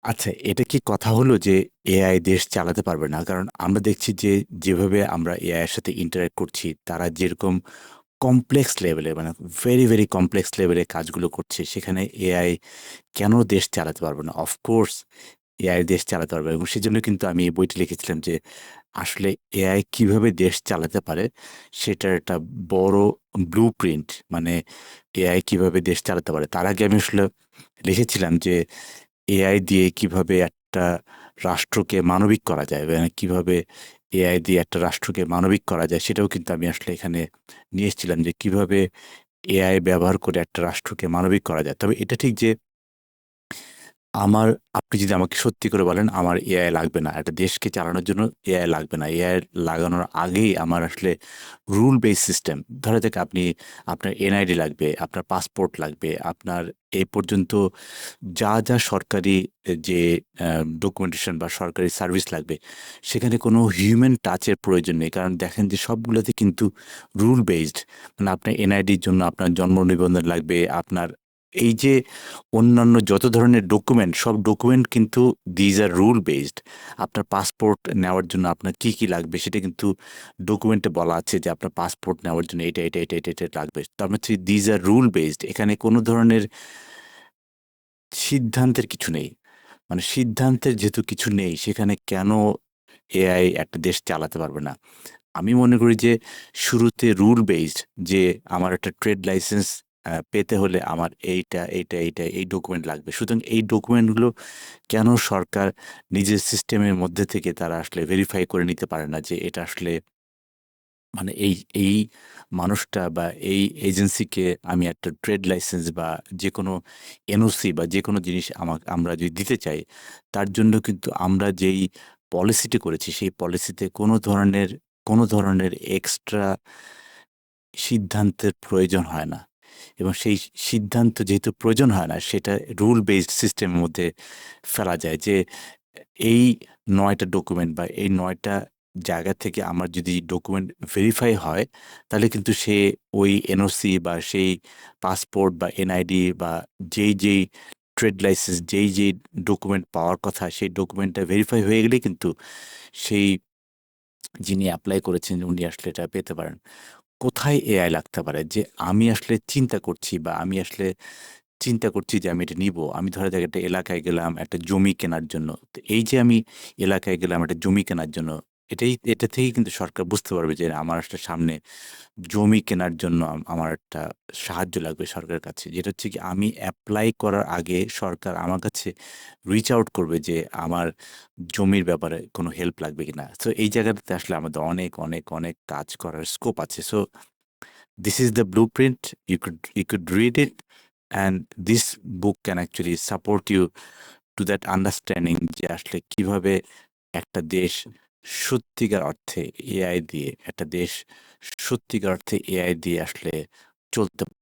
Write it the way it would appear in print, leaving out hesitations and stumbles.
আচ্ছা, এটা কি কথা হলো যে এআই দেশ চালাতে পারবে না? কারণ আমরা দেখছি যে যেভাবে আমরা এআই এর সাথে ইন্টারেক্ট করছি, তারা যেরকম কমপ্লেক্স লেভেলে মানে ভেরি, ভেরি কমপ্লেক্স লেভেলে কাজগুলো করছে, সেখানে এআই কেন দেশ চালাতে পারবে না? অফকোর্স এআই দেশ চালাতে পারবে এবং সেজন্য কিন্তু আমি এই বইটি লিখেছিলাম যে আসলে এআই কিভাবে দেশ চালাতে পারে সেটার একটা বড় ব্লুপ্রিন্ট, মানে এআই কিভাবে দেশ চালাতে পারে। তার আগে আমি আসলে লিখেছিলাম যে এআই দিয়ে কিভাবে একটা রাষ্ট্রকে মানবিক করা যায়, মানে কিভাবে এআই দিয়ে একটা রাষ্ট্রকে মানবিক করা যায়, সেটাও কিন্তু আমি আসলে এখানে নিয়ে এসেছিলাম যে কিভাবে এআই ব্যবহার করে একটা রাষ্ট্রকে মানবিক করা যায়। তবে এটা ঠিক যে আমার আপনি যদি আমাকে সত্যি করে বলেন আমার এআই লাগবে না। একটা দেশকে চালানোর জন্য এআই লাগবে না। এআই লাগানোর আগেই আমার আসলে রুল বেস সিস্টেম ধরা যাক আপনার এনআইডি লাগবে, আপনার পাসপোর্ট লাগবে, আপনার এই পর্যন্ত যা সরকারি যে ডকুমেন্টেশন বা সরকারি সার্ভিস লাগবে, সেখানে কোনো হিউম্যান টাচের প্রয়োজন নেই। কারণ দেখেন যে সবগুলোতে কিন্তু রুল বেসড, মানে আপনার এনআইডির জন্য আপনার জন্ম নিবন্ধন লাগবে, আপনার এই যে অন্যান্য যত ধরনের ডকুমেন্ট, সব ডকুমেন্ট কিন্তু দিজ আর রুল বেসড। আপনার পাসপোর্ট নেওয়ার জন্য আপনার কি কি লাগবে সেটা কিন্তু ডকুমেন্টে বলা আছে যে আপনার পাসপোর্ট নেওয়ার জন্য এটা লাগবে। তার মানে দিজ আর রুল বেসড। এখানে কোনো ধরনের সিদ্ধান্তের কিছু নেই। মানে সিদ্ধান্তের যেহেতু কিছু নেই, সেখানে কেন এআই একটা দেশ চালাতে পারবে না? আমি মনে করি যে শুরুতে রুল বেসড, যে আমার একটা ট্রেড লাইসেন্স পেতে হলে আমার এইটা এই ডকুমেন্ট লাগবে। সুতরাং এই ডকুমেন্টগুলো কেন সরকার নিজের সিস্টেমের মধ্যে থেকে তারা আসলে ভেরিফাই করে নিতে পারে না যে এটা আসলে মানে এই মানুষটা বা এই এজেন্সিকে আমি একটা ট্রেড লাইসেন্স বা যেকোনো এনওসি বা যেকোনো জিনিস আমরা যদি দিতে চাই, তার জন্য কিন্তু আমরা যেই পলিসিটি করেছি, সেই পলিসিতে কোনো ধরনের এক্সট্রা সিদ্ধান্তের প্রয়োজন হয় না। এবং সেই সিদ্ধান্ত যেহেতু প্রয়োজন হয় না, সেটা রুল বেসড সিস্টেমের মধ্যে ফেলা যায় যে এই ৯ টা ডকুমেন্ট বা এই ৯ টা জায়গা থেকে আমার যদি ডকুমেন্ট ভেরিফাই হয়, তাহলে কিন্তু সে ওই এনওসি বা সেই পাসপোর্ট বা এনআইডি বা যেই ট্রেড লাইসেন্স যেই ডকুমেন্ট পাওয়ার কথা, সেই ডকুমেন্টটা ভেরিফাই হয়ে গেলেই কিন্তু সেই যিনি এপ্লাই করেছেন উনি আসলে এটা পেতে পারেন। কোথায় এআই লাগতে পারে? যে আমি আসলে চিন্তা করছি যে আমি এটা নিবো। আমি ধরা যাক একটা এলাকায় গেলাম একটা জমি কেনার জন্য। তো এই যে আমি এলাকায় গেলাম একটা জমি কেনার জন্য, এটা থেকেই কিন্তু সরকার বুঝতে পারবে যে আমার আসলে সামনে জমি কেনার জন্য আমার একটা সাহায্য লাগবে সরকারের কাছে। যেটা হচ্ছে কি আমি এপ্লাই করার আগে সরকার আমার কাছে রিচ আউট করবে যে আমার জমির ব্যাপারে কোনো হেল্প লাগবে কিনা। সো এই জায়গাটাতে আসলে আমাদের অনেক কাজ করার স্কোপ আছে। So this is the blueprint. You could read it, and this book can actually support you to that understanding যে আসলে কিভাবে একটা দেশ সত্যিকার অর্থে এআই দিয়ে আসলে চলতে